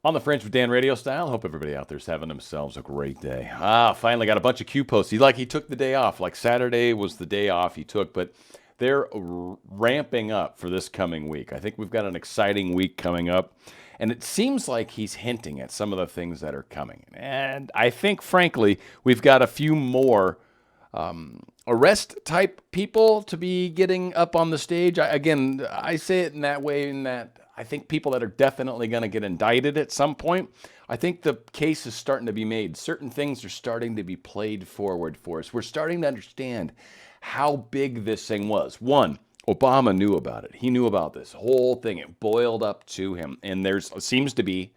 On the Fringe with Dan RadioStyle. Hope everybody out there's having themselves a great day. Finally got a bunch of Q posts. He took the day off. Like Saturday was the day off he took, but they're ramping up for this coming week. I think we've got an exciting week coming up, and it seems like he's hinting at some of the things that are coming. And I think, frankly, we've got a few more arrest type people to be getting up on the stage. I say it in that way, in that I think people that are definitely going to get indicted at some point. I think the case is starting to be made. Certain things are starting to be played forward for us. We're starting to understand how big this thing was. One, Obama knew about it. He knew about this whole thing. It boiled up to him, and there's seems to be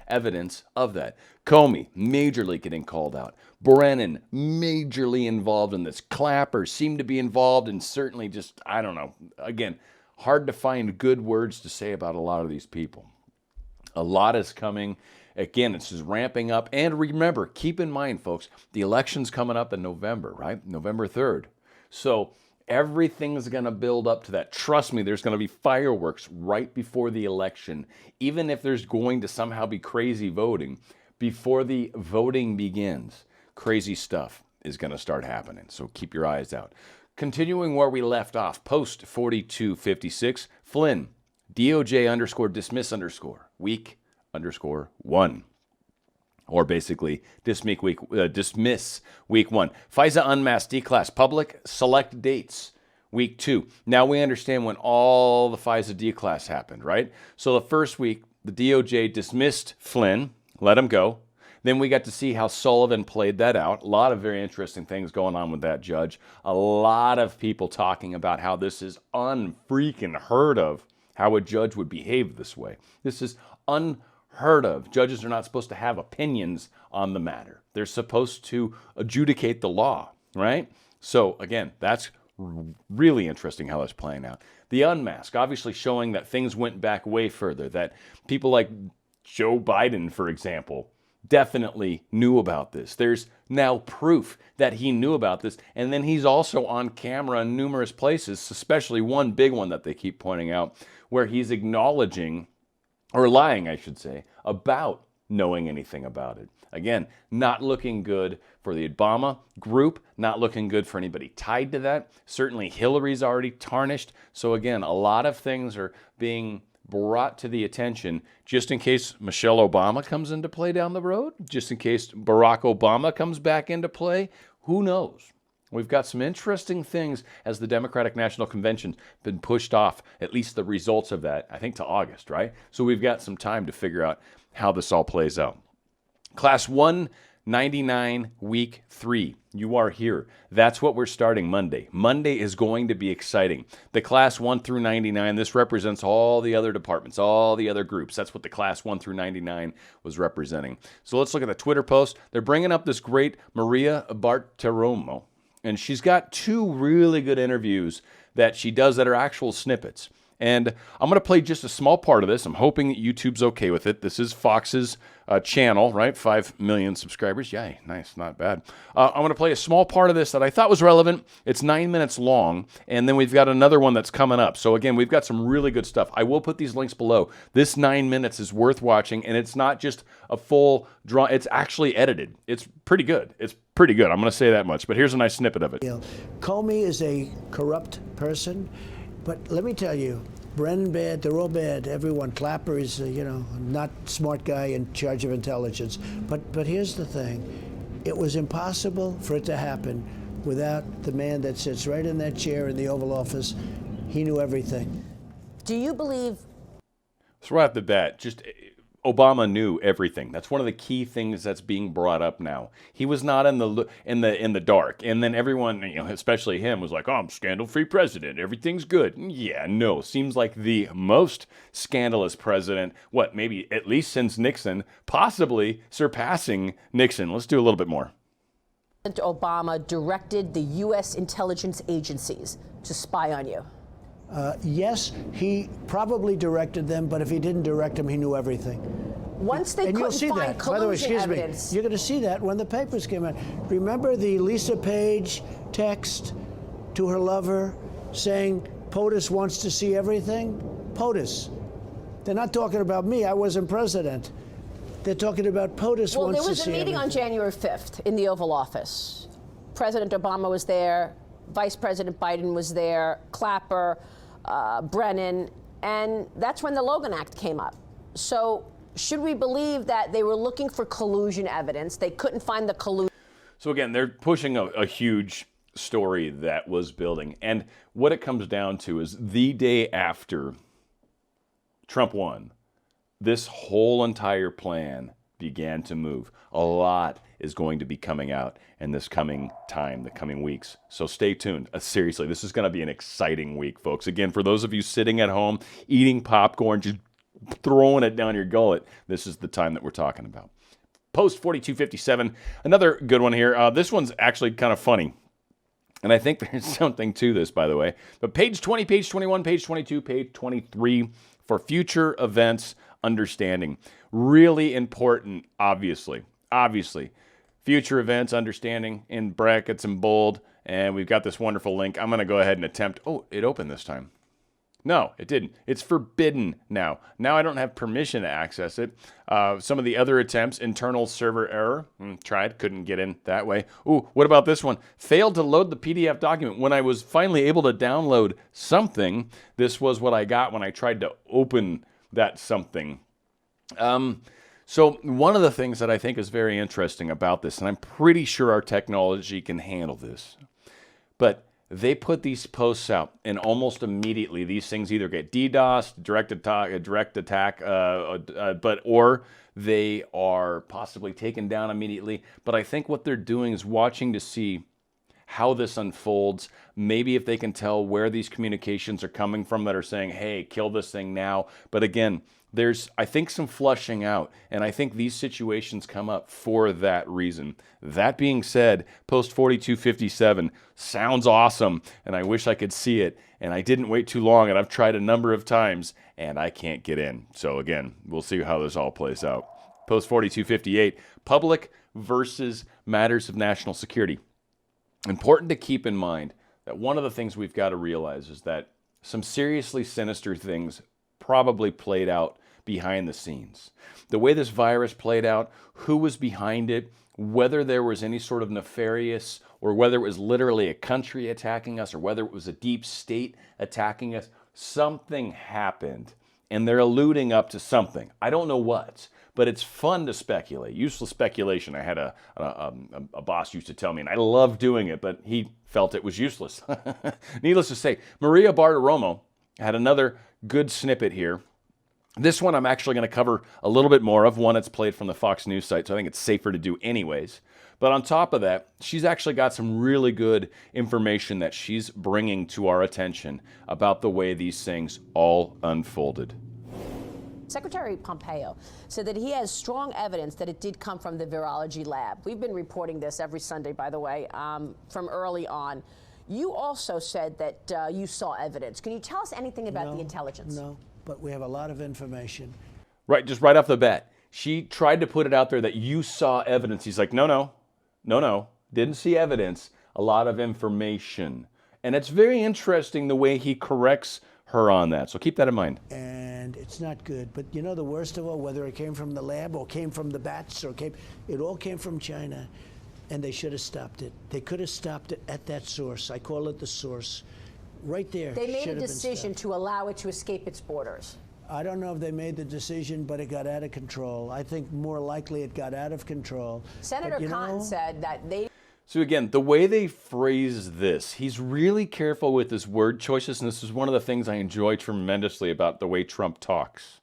evidence of that. Comey majorly getting called out. Brennan majorly involved in this. Clapper seemed to be involved, and certainly just, I don't know. Again, hard to find good words to say about a lot of these people. A lot is coming. Again, it's just ramping up. And remember, keep in mind, folks, the election's coming up in November, right? November 3rd. So everything's going to build up to that. Trust me, there's going to be fireworks right before the election. Even if there's going to somehow be crazy voting, before the voting begins, crazy stuff is going to start happening. So keep your eyes out. Continuing where we left off, post 4256, Flynn, DOJ_dismiss_ week _1. Or basically, dismiss week 1. FISA unmasked D-class public, select dates, week 2. Now we understand when all the FISA D-class happened, right? So the first week, the DOJ dismissed Flynn, let him go. Then we got to see how Sullivan played that out. A lot of very interesting things going on with that judge. A lot of people talking about how this is unfreaking heard of, how a judge would behave this way. This is unheard of. Judges are not supposed to have opinions on the matter. They're supposed to adjudicate the law, right? So again, that's really interesting how that's playing out. The unmask, obviously showing that things went back way further, that people like Joe Biden, for example, definitely knew about this. There's now proof that he knew about this. And then he's also on camera in numerous places, especially one big one that they keep pointing out, where he's acknowledging, or lying, I should say, about knowing anything about it. Again, not looking good for the Obama group, not looking good for anybody tied to that. Certainly Hillary's already tarnished. So again, a lot of things are being brought to the attention just in case Michelle Obama comes into play down the road, just in case Barack Obama comes back into play. Who knows? We've got some interesting things as the Democratic National Convention's been pushed off, at least the results of that, I think to August, right? So we've got some time to figure out how this all plays out. Class 199, week 3. You are here. That's what we're starting Monday. Monday is going to be exciting. The class 1 through 99, this represents all the other departments, all the other groups. That's what the class 1 through 99 was representing. So let's look at the Twitter post. They're bringing up this great Maria Bartiromo, and she's got 2 really good interviews that she does that are actual snippets. And I'm going to play just a small part of this. I'm hoping that YouTube's okay with it. This is Fox's channel, right? 5 million subscribers. Yay, nice, not bad. I'm going to play a small part of this that I thought was relevant. It's 9 minutes long, and then we've got another one that's coming up. So again, we've got some really good stuff. I will put these links below. This 9 minutes is worth watching, and it's not just a full draw. It's actually edited. It's pretty good. It's pretty good. I'm going to say that much, but here's a nice snippet of it. Comey is a corrupt person. But let me tell you, Brennan bad, they're all bad. Everyone. Clapper is, not smart guy in charge of intelligence. But here's the thing. It was impossible for it to happen without the man that sits right in that chair in the Oval Office. He knew everything. Do you believe? So right off the bat, just Obama knew everything. That's one of the key things that's being brought up now. He was not in the dark, and then everyone, especially him, was like, "Oh, I'm scandal-free president. Everything's good." Yeah, no. Seems like the most scandalous president. What? Maybe at least since Nixon, possibly surpassing Nixon. Let's do a little bit more. President Obama directed the U.S. intelligence agencies to spy on you. Yes, he probably directed them, but if he didn't direct them, he knew everything. Once they couldn't find By the way, collusion evidence. You're going to see that when the papers came out. Remember the Lisa Page text to her lover saying POTUS wants to see everything? POTUS. They're not talking about me. I wasn't president. They're talking about POTUS Well, wants there to was a see meeting on everything. January 5th in the Oval Office. President Obama was there, Vice President Biden was there, Clapper, Brennan, and that's when the Logan Act came up. So should we believe that they were looking for collusion evidence? They couldn't find the collusion. So again, they're pushing a huge story that was building. And what it comes down to is the day after Trump won, this whole entire plan began to move. A lot is going to be coming out in this coming time, the coming weeks. So stay tuned. Seriously, this is going to be an exciting week, folks. Again, for those of you sitting at home, eating popcorn, just throwing it down your gullet, this is the time that we're talking about. Post 4257, another good one here. This one's actually kind of funny. And I think there's something to this, by the way. But page 20, page 21, page 22, page 23 for future events understanding. Really important, obviously. Obviously. Future events understanding in brackets and bold. And we've got this wonderful link. I'm going to go ahead and attempt. Oh, it opened this time. No, it didn't. It's forbidden now. Now I don't have permission to access it. Some of the other attempts, internal server error. Tried, couldn't get in that way. Ooh, what about this one? Failed to load the PDF document. When I was finally able to download something, this was what I got when I tried to open that something. So one of the things that I think is very interesting about this, and I'm pretty sure our technology can handle this, but they put these posts out, and almost immediately these things either get DDoSed, direct attack, or they are possibly taken down immediately. But I think what they're doing is watching to see how this unfolds. Maybe if they can tell where these communications are coming from that are saying, hey, kill this thing now. But again, there's, I think, some flushing out, and I think these situations come up for that reason. That being said, post 4257 sounds awesome, and I wish I could see it, and I didn't wait too long, and I've tried a number of times, and I can't get in. So again, we'll see how this all plays out. Post 4258, public versus matters of national security. Important to keep in mind that one of the things we've got to realize is that some seriously sinister things probably played out behind the scenes. The way this virus played out, who was behind it, whether there was any sort of nefarious, or whether it was literally a country attacking us, or whether it was a deep state attacking us, something happened, and they're alluding up to something. I don't know what, but it's fun to speculate. Useless speculation. I had a boss used to tell me, and I love doing it, but he felt it was useless. Needless to say, Maria Bartiromo had another good snippet here. This one I'm actually going to cover a little bit more of. One, it's played from the Fox News site, so I think it's safer to do anyways. But on top of that, she's actually got some really good information that she's bringing to our attention about the way these things all unfolded. Secretary Pompeo said that he has strong evidence that it did come from the virology lab. We've been reporting this every Sunday, by the way, from early on. You also said that you saw evidence. Can you tell us anything about the intelligence? No, but we have a lot of information. Right, just right off the bat. She tried to put it out there that you saw evidence. He's like, no, didn't see evidence, a lot of information. And it's very interesting the way he corrects her on that. So keep that in mind. And it's not good. But you know the worst of all, whether it came from the lab or came from the bats or it all came from China. And they should have stopped it. They could have stopped it at that source. I call it the source. Right there. They made should a have been decision stopped. to allow it to escape its borders. I don't know if they made the decision, but it got out of control. I think more likely it got out of control. Senator But, Cotton said that they... So again, the way they phrase this, he's really careful with his word choices, and this is one of the things I enjoy tremendously about the way Trump talks.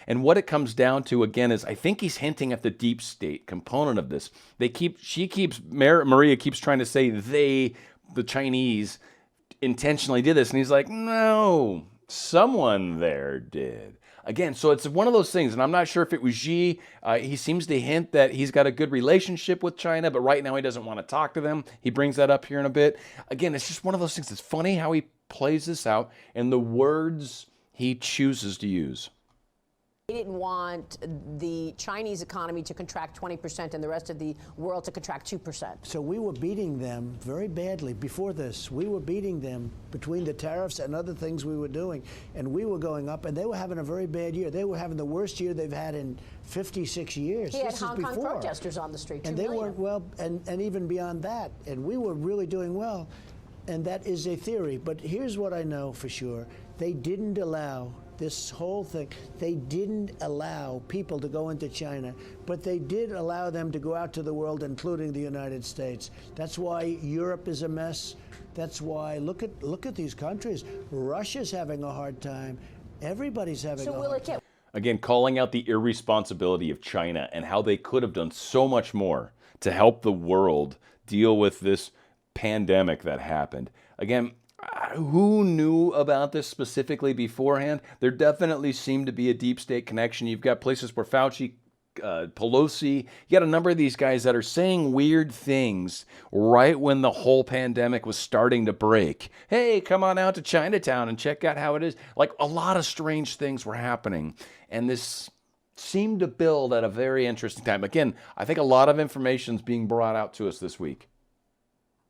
And what it comes down to, again, is I think he's hinting at the deep state component of this. Maria keeps trying to say they, the Chinese, intentionally did this. And he's like, no, someone there did. Again, so it's one of those things, and I'm not sure if it was Xi. He seems to hint that he's got a good relationship with China, but right now he doesn't want to talk to them. He brings that up here in a bit. Again, it's just one of those things. It's funny how he plays this out and the words he chooses to use. They didn't want the Chinese economy to contract 20% and the rest of the world to contract 2%. So we were beating them very badly before this. We were beating them between the tariffs and other things we were doing. And we were going up, and they were having a very bad year. They were having the worst year they've had in 56 years. He had This Hong is Kong before. protesters on the street, 2 And they million. weren't well, and even beyond that. And we were really doing well. And that is a theory. But here's what I know for sure. They didn't allow this whole thing. They didn't allow people to go into China, but they did allow them to go out to the world, including the United States. That's why Europe is a mess. That's why, look at these countries. Russia's having a hard time. Everybody's having a hard time. Again, calling out the irresponsibility of China and how they could have done so much more to help the world deal with this pandemic that happened. Again, who knew about this specifically beforehand? There definitely seemed to be a deep state connection. You've got places where Fauci, Pelosi, you got a number of these guys that are saying weird things right when the whole pandemic was starting to break. Hey, come on out to Chinatown and check out how it is. Like, a lot of strange things were happening. And this seemed to build at a very interesting time. Again, I think a lot of information is being brought out to us this week.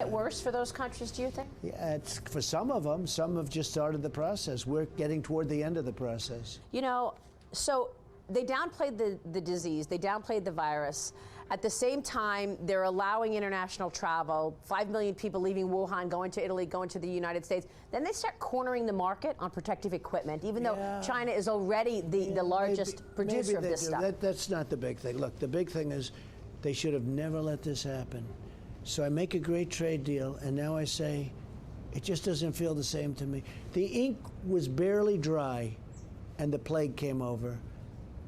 Worse for those countries, do you think? Yeah, it's for some of them. Some have just started the process. We're getting toward the end of the process. You know, so they downplayed the disease, they downplayed the virus. At the same time, they're allowing international travel, 5 million people leaving Wuhan, going to Italy, going to the United States. Then they start cornering the market on protective equipment, even though China is already the largest producer of this stuff. That's not the big thing. Look, the big thing is they should have never let this happen. So I make a great trade deal, and now I say, it just doesn't feel the same to me. The ink was barely dry, and the plague came over,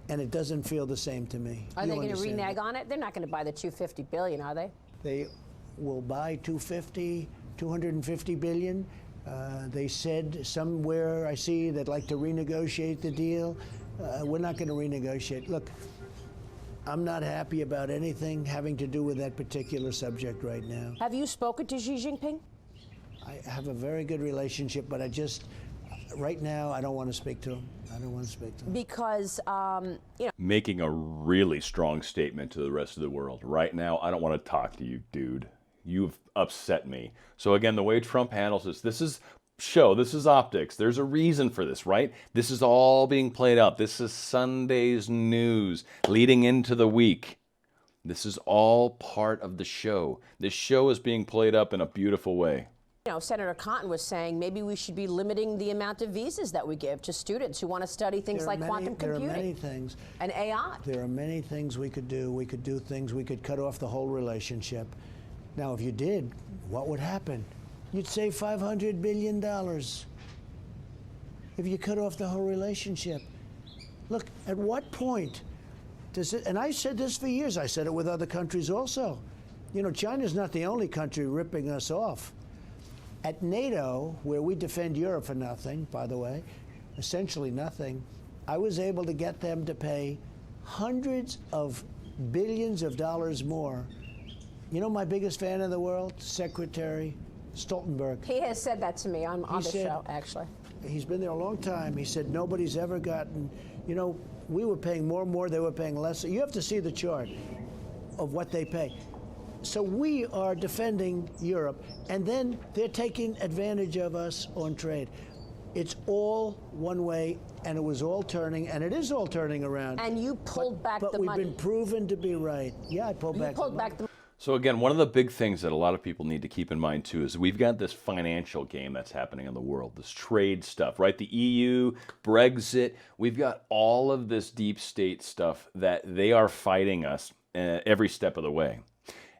and it doesn't feel the same to me. Are they going to renege on it? They're not going to buy the $250 billion, are they? They will buy 250 billion. They said somewhere I see they'd like to renegotiate the deal. We're not going to renegotiate. Look, I'm not happy about anything having to do with that particular subject right now. Have you spoken to Xi Jinping? I have a very good relationship, but right now, I don't want to speak to him. I don't want to speak to him. Because, you know. Making a really strong statement to the rest of the world. Right now, I don't want to talk to you, dude. You've upset me. So again, the way Trump handles this is show, this is optics. There's a reason for this, right? This is all being played out. This is Sunday's news leading into the week. This is all part of the show. This show is being played up in a beautiful way. You know, Senator Cotton was saying maybe we should be limiting the amount of visas that we give to students who want to study things like quantum computing. There are many things. And AI. There are many things we could do. We could do things. We could cut off the whole relationship. Now, if you did, what would happen? You'd save $500 billion if you cut off the whole relationship. Look, at what point does it, and I said this for years, I said it with other countries also. You know, China's not the only country ripping us off. At NATO, where we defend Europe for nothing, by the way, essentially nothing, I was able to get them to pay hundreds of billions of dollars more. You know my biggest fan in the world? Secretary Stoltenberg. He has said that to me on the show, actually. He's been there a long time. He said nobody's ever gotten, you know, we were paying more and more, they were paying less. You have to see the chart of what they pay. So we are defending Europe, and then they're taking advantage of us on trade. It's all one way, and it was all turning, and it is all turning around. And you pulled back the money. But we've been proven to be right. Yeah, I pulled back the money. So again, one of the big things that a lot of people need to keep in mind too is we've got this financial game that's happening in the world, this trade stuff, right? The EU, Brexit, we've got all of this deep state stuff that they are fighting us every step of the way.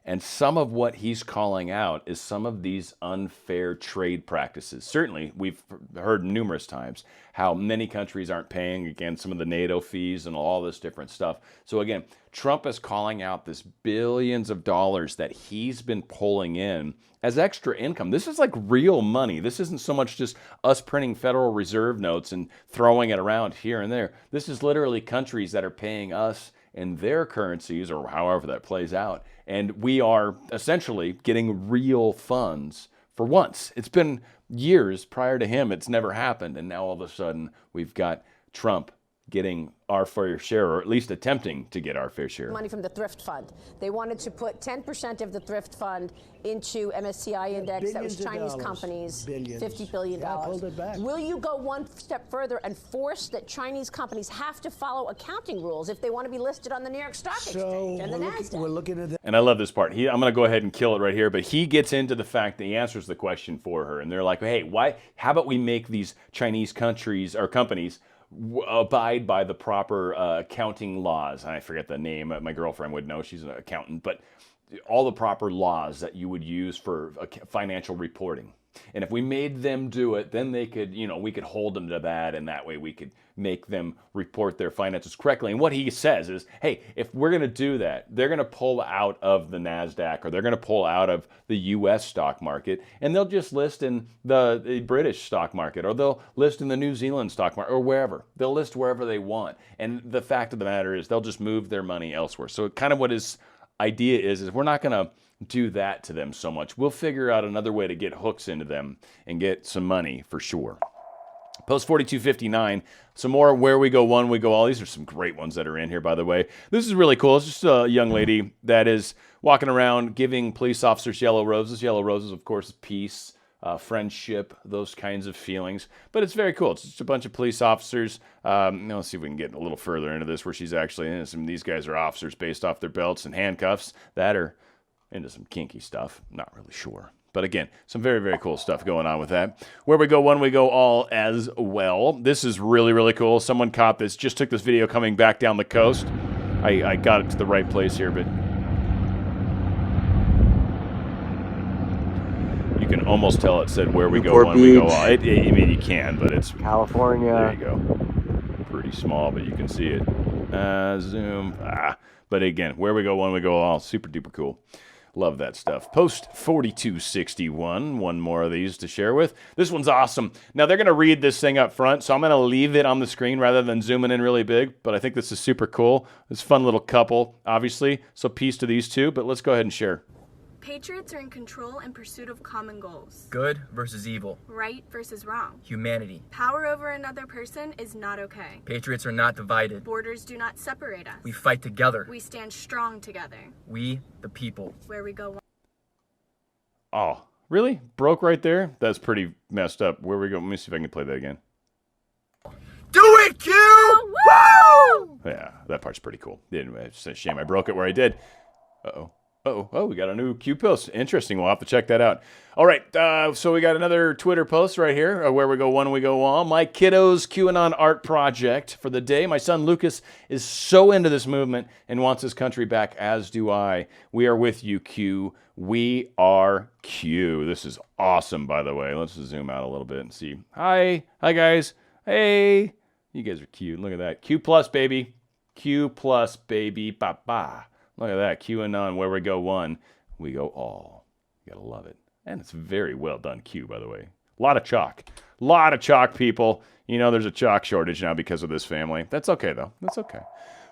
And some of what he's calling out is some of these unfair trade practices. Certainly, we've heard numerous times how many countries aren't paying, again, some of the NATO fees and all this different stuff. So again, Trump is calling out this billions of dollars that he's been pulling in as extra income. This is like real money. This isn't so much just us printing Federal Reserve notes and throwing it around here and there. This is literally countries that are paying us in their currencies, or however that plays out. And we are essentially getting real funds for once. It's been years prior to him. It's never happened. And now all of a sudden we've got Trump getting our fair share, or at least attempting to get our fair share. Money from the thrift fund. They wanted to put 10% of the thrift fund into MSCI index. That was Chinese companies, $50 billion. Yeah, pulled it back. Will you go one step further and force that Chinese companies have to follow accounting rules if they want to be listed on the New York Stock Exchange and the NASDAQ? We're looking at that. And I love this part. I'm going to go ahead and kill it right here, but he gets into the fact that he answers the question for her, and they're like, hey, how about we make these Chinese countries or companies abide by the proper accounting laws? I forget the name. My girlfriend would know. She's an accountant. But all the proper laws that you would use for financial reporting. And if we made them do it, then they could, we could hold them to that, and that way we could make them report their finances correctly. And what he says is, hey, if we're going to do that, they're going to pull out of the NASDAQ, or they're going to pull out of the U.S. stock market, and they'll just list in the British stock market, or they'll list in the New Zealand stock market, or wherever. They'll list wherever they want. And the fact of the matter is they'll just move their money elsewhere. So kind of what his idea is we're not going to do that to them so much. We'll figure out another way to get hooks into them and get some money for sure. Post 4259, some more Where We Go One, We Go All. These are some great ones that are in here, by the way. This is really cool. It's just a young lady that is walking around giving police officers yellow roses. Yellow roses, of course, peace, friendship, those kinds of feelings. But it's very cool. It's just a bunch of police officers. Let's see if we can get a little further into this where she's actually in. Some of these guys are officers based off their belts and handcuffs that are into some kinky stuff. Not really sure. But again, some very, very cool stuff going on with that. Where We Go One, We Go All as well. This is really, really cool. Someone caught this, just took this video coming back down the coast. I got it to the right place here, but you can almost tell it said Where We Go One, We Go All. I mean, you can, but it's California. There you go. Pretty small, but you can see it. Zoom. But again, Where We Go One, We Go All. Super duper cool. Love that stuff. Post 4261. One more of these to share with. This one's awesome. Now, they're going to read this thing up front, so I'm going to leave it on the screen rather than zooming in really big. But I think this is super cool. It's a fun little couple, obviously. So peace to these two. But let's go ahead and share. Patriots are in control in pursuit of common goals. Good versus evil. Right versus wrong. Humanity. Power over another person is not okay. Patriots are not divided. Borders do not separate us. We fight together. We stand strong together. We, the people. Where we go. Oh, really? Broke right there? That's pretty messed up. Where we go? Let me see if I can play that again. Do it, Q! Woo! Yeah, that part's pretty cool. It's a shame I broke it where I did. Uh-oh. Oh, we got a new Q post. Interesting. We'll have to check that out. All right, so we got another Twitter post right here. Where We Go One, We Go All. My kiddo's QAnon art project for the day. My son Lucas is so into this movement and wants his country back, as do I. We are with you, Q. We are Q. This is awesome, by the way. Let's zoom out a little bit and see. Hi guys. Hey. You guys are cute. Look at that. Q plus, baby. Q plus, baby. Ba-ba. Look at that. QAnon, Where We Go One, We Go All. You gotta love it. And it's very well done Q, by the way. A lot of chalk. A lot of chalk, people. You know there's a chalk shortage now because of this family. That's okay, though. That's okay.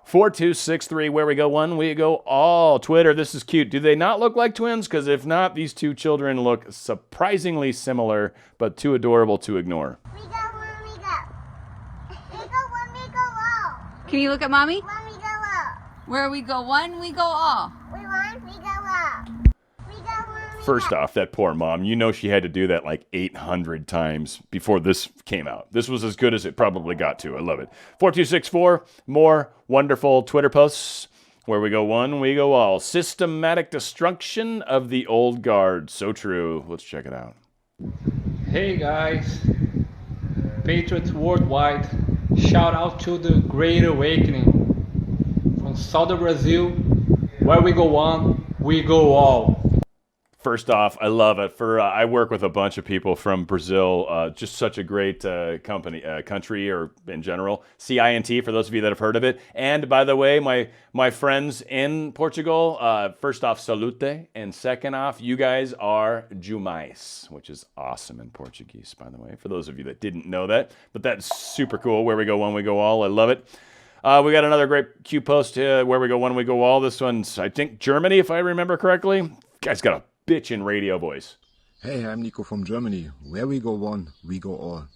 4263, Where We Go One, We Go All. Twitter, this is cute. Do they not look like twins? Because if not, these two children look surprisingly similar, but too adorable to ignore. We go one, we go. We go one, we go all. Can you look at mommy? One, we go all. Where we go one, we go all. We one, we go all. We go one, we First go. off, that poor mom, you know she had to do that like 800 times before this came out. This was as good as it probably got to. I love it. 4264, more wonderful Twitter posts. Where We Go One, We Go All. Systematic destruction of the old guard. So true. Let's check it out. Hey guys, Patriots Worldwide, shout out to the Great Awakening. From Southern Brazil, Where We Go One, We Go All. First off, I love it. I work with a bunch of people from Brazil. Just such a great country, or in general. CINT, for those of you that have heard of it. And by the way, my friends in Portugal, first off, salute. And second off, you guys are demais, which is awesome in Portuguese, by the way, for those of you that didn't know that. But that's super cool. Where We Go One, We Go All. I love it. We got another great Q post here. Where We Go One, We Go All. This one's, I think, Germany, if I remember correctly. Guy's got a bitchin' radio voice. Hey, I'm Nico from Germany. Where we go one, we go all.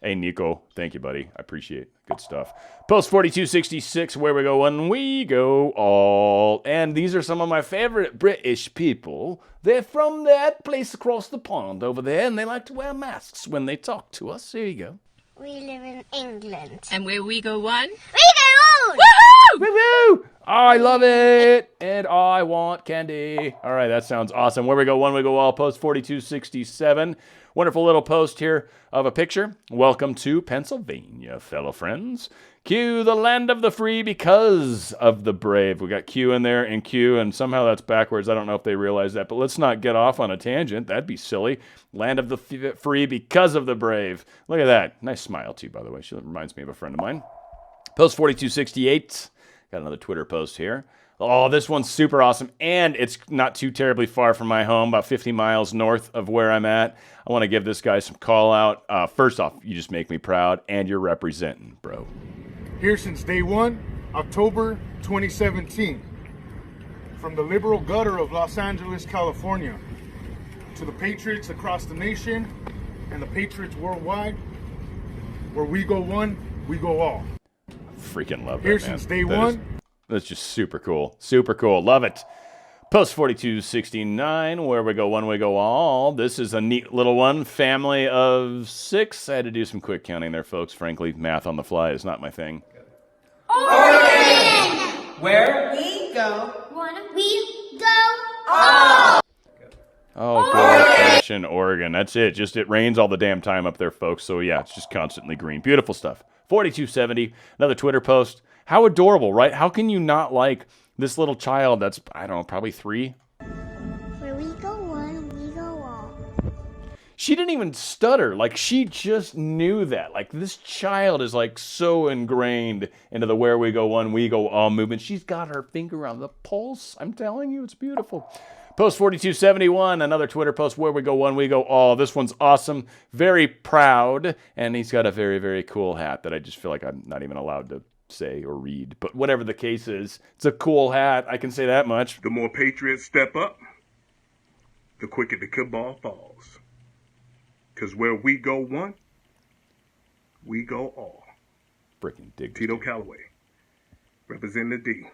Hey, Nico. Thank you, buddy. I appreciate it. Good stuff. Post 4266, where we go one, we go all. And these are some of my favorite British people. They're from that place across the pond over there, and they like to wear masks when they talk to us. Here you go. We live in England. And where we go one? We go on! Woohoo! Woo-hoo! I love it, and I want candy. All right, that sounds awesome. Where we go one, we go all. Post 4267. Wonderful little post here of a picture. Welcome to Pennsylvania, fellow friends. Q, the land of the free because of the brave. We got Q in there and Q, and somehow that's backwards. I don't know if they realize that, but let's not get off on a tangent. That'd be silly. Land of the free because of the brave. Look at that. Nice smile, too, by the way. She reminds me of a friend of mine. Post 4268. Got another Twitter post here. Oh, this one's super awesome, and it's not too terribly far from my home, about 50 miles north of where I'm at. I want to give this guy some call out. First off, you just make me proud, and you're representing, bro. Here since day one, October 2017. From the liberal gutter of Los Angeles, California, to the patriots across the nation and the patriots worldwide, where we go one, we go all. Freaking love that, Here man. since day one. That's just super cool. Super cool. Love it. Post 4269, where we go one, we go all. This is a neat little one. Family of 6. I had to do some quick counting there, folks. Frankly, math on the fly is not my thing. Oregon! Where we go. One, we go all! Oh, good old-fashioned Oregon. That's it. Just it rains all the damn time up there, folks. So, yeah, it's just constantly green. Beautiful stuff. 4270, another Twitter post. How adorable, right? How can you not like this little child that's, I don't know, probably 3? Where we go one, we go all. She didn't even stutter. Like, she just knew that. Like, this child is, like, so ingrained into the where we go one, we go all movement. She's got her finger on the pulse. I'm telling you, it's beautiful. Post 4271, another Twitter post, where we go one, we go all. This one's awesome. Very proud. And he's got a very, very cool hat that I just feel like I'm not even allowed to say or read. But whatever the case is, it's a cool hat. I can say that much. The more patriots step up, the quicker the cabal falls. Because where we go one, we go all. Freaking dig. Tito Calloway, representing the D.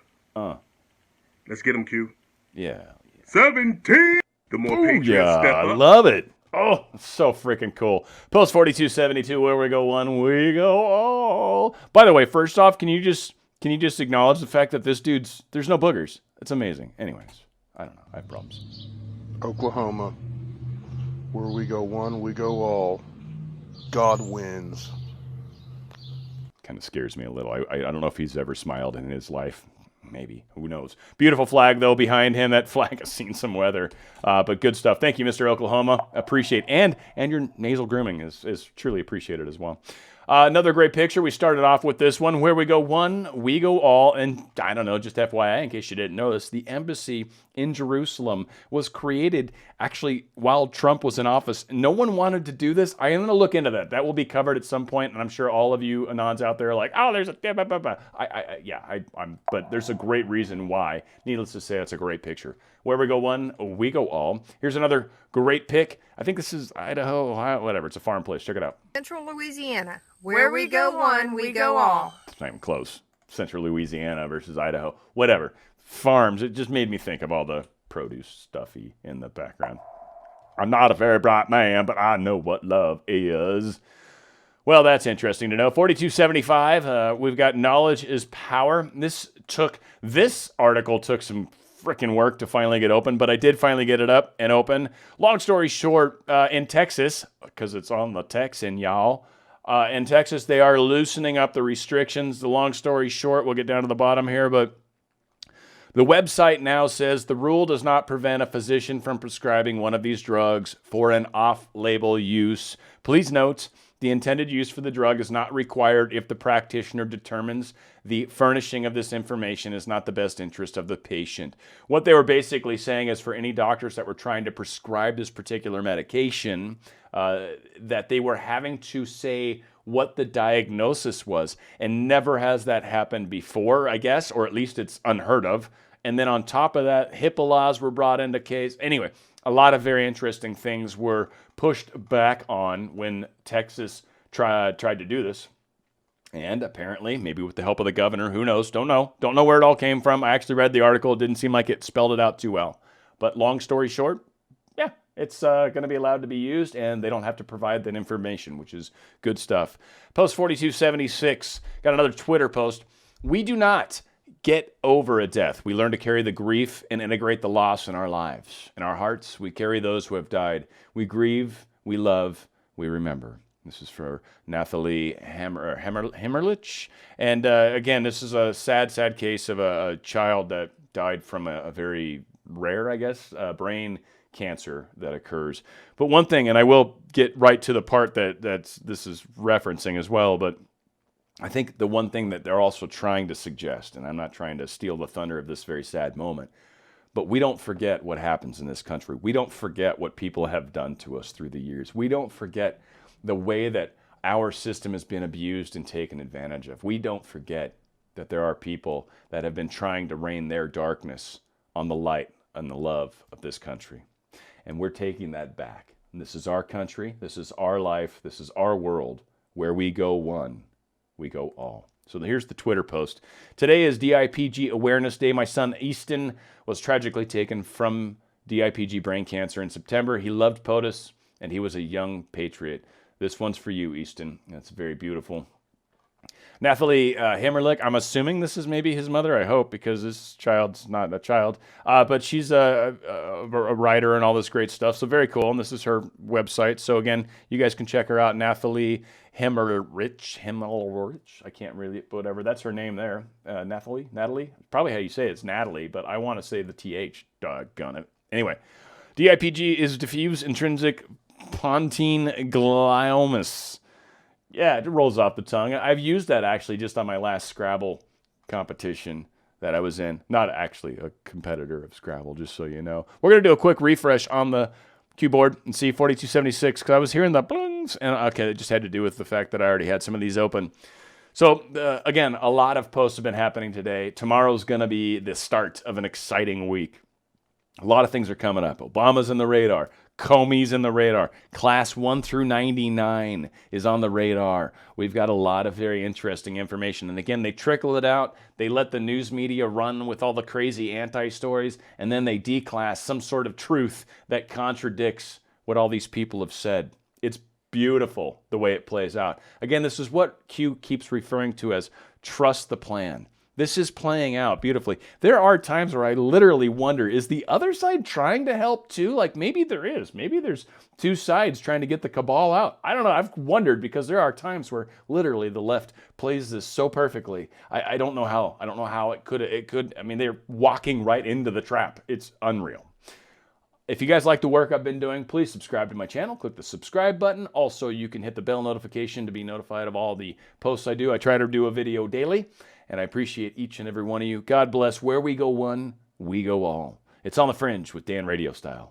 Let's get him, Q. Yeah. 17. The more patriots step up. I love it. Oh, it's so freaking cool. Post 4272, where we go one, we go all. By the way, first off, can you just acknowledge the fact that this dude's, there's no boogers? It's amazing. Anyways, I don't know. I have problems. Oklahoma, where we go one, we go all. God wins. Kind of scares me a little. I don't know if he's ever smiled in his life. Maybe. Who knows? Beautiful flag, though, behind him. That flag has seen some weather. But good stuff. Thank you, Mr. Oklahoma. Appreciate it. And your nasal grooming is truly appreciated as well. Another great picture. We started off with this one. Where we go one, we go all. And I don't know, just FYI, in case you didn't know this, the embassy in Jerusalem was created actually while Trump was in office. No one wanted to do this. I am going to look into that. That will be covered at some point, and I'm sure all of you Anons out there are like, oh, there's a... But there's a great reason why. Needless to say, it's a great picture. Where we go one, we go all. Here's another great pick. I think this is Idaho, Ohio, whatever. It's a farm place. Check it out. Central Louisiana. Where we go one, we go all. It's not even close. Central Louisiana versus Idaho. Whatever. Farms. It just made me think of all the produce stuffy in the background. I'm not a very bright man, but I know what love is. Well, that's interesting to know. 4275, we've got knowledge is power. This article took some freaking work to finally get open, but I did finally get it up and open. Long story short, in Texas, because it's on the Texan, y'all, in Texas, they are loosening up the restrictions. The long story short, we'll get down to the bottom here, but the website now says the rule does not prevent a physician from prescribing one of these drugs for an off-label use. Please note, the intended use for the drug is not required if the practitioner determines the furnishing of this information is not the best interest of the patient. What they were basically saying is for any doctors that were trying to prescribe this particular medication, that they were having to say what the diagnosis was. And never has that happened before, I guess, or at least it's unheard of. And then on top of that, HIPAA laws were brought into case. Anyway, a lot of very interesting things were pushed back on when Texas tried to do this. And apparently, maybe with the help of the governor, who knows, don't know where it all came from. I actually read the article. It didn't seem like it spelled it out too well. But long story short, yeah, it's going to be allowed to be used, and they don't have to provide that information, which is good stuff. Post 4276, got another Twitter post. We do not get over a death. We learn to carry the grief and integrate the loss in our lives. In our hearts, we carry those who have died. We grieve, we love, we remember. This is for Nathalie Hemmerlich. And again, this is a sad, sad case of a child that died from a very rare, I guess, brain cancer that occurs. But one thing, and I will get right to the part that this is referencing as well, but I think the one thing that they're also trying to suggest, and I'm not trying to steal the thunder of this very sad moment, but we don't forget what happens in this country. We don't forget what people have done to us through the years. We don't forget the way that our system has been abused and taken advantage of. We don't forget that there are people that have been trying to rain their darkness on the light and the love of this country. And we're taking that back. And this is our country. This is our life. This is our world. Where we go one, we go all. So here's the Twitter post. Today is DIPG Awareness Day. My son Easton was tragically taken from DIPG brain cancer in September. He loved POTUS, and he was a young patriot. This one's for you, Easton. That's very beautiful. Nathalie Hammerlich, I'm assuming this is maybe his mother, I hope, because this child's not a child. But she's a writer and all this great stuff, so very cool. And this is her website. So again, you guys can check her out, Nathalie Hemmerlich. I can't really, whatever. That's her name there. Natalie? Probably how you say it. It's Natalie, but I want to say the TH. Doggone it. Anyway, DIPG is diffuse intrinsic pontine gliomas. Yeah, it rolls off the tongue. I've used that actually just on my last Scrabble competition that I was in. Not actually a competitor of Scrabble, just so you know. We're going to do a quick refresh on the keyboard and see 4276, because I was hearing the blings, and okay, it just had to do with the fact that I already had some of these open. So, again, a lot of posts have been happening today. Tomorrow's going to be the start of an exciting week. A lot of things are coming up. Obama's in the radar. Comey's in the radar. Class 1 through 99 is on the radar. We've got a lot of very interesting information. And again, they trickle it out. They let the news media run with all the crazy anti-stories, and then they declass some sort of truth that contradicts what all these people have said. It's beautiful the way it plays out. Again, this is what Q keeps referring to as trust the plan. This is playing out beautifully. There are times where I literally wonder, is the other side trying to help too? Like maybe there is. Maybe there's two sides trying to get the cabal out. I don't know. I've wondered, because there are times where literally the left plays this so perfectly. I don't know how. I don't know how it could. I mean, they're walking right into the trap. It's unreal. If you guys like the work I've been doing, please subscribe to my channel. Click the subscribe button. Also, you can hit the bell notification to be notified of all the posts I do. I try to do a video daily, and I appreciate each and every one of you. God bless. Where we go one, we go all. It's on the Fringe with Dan RadioStyle.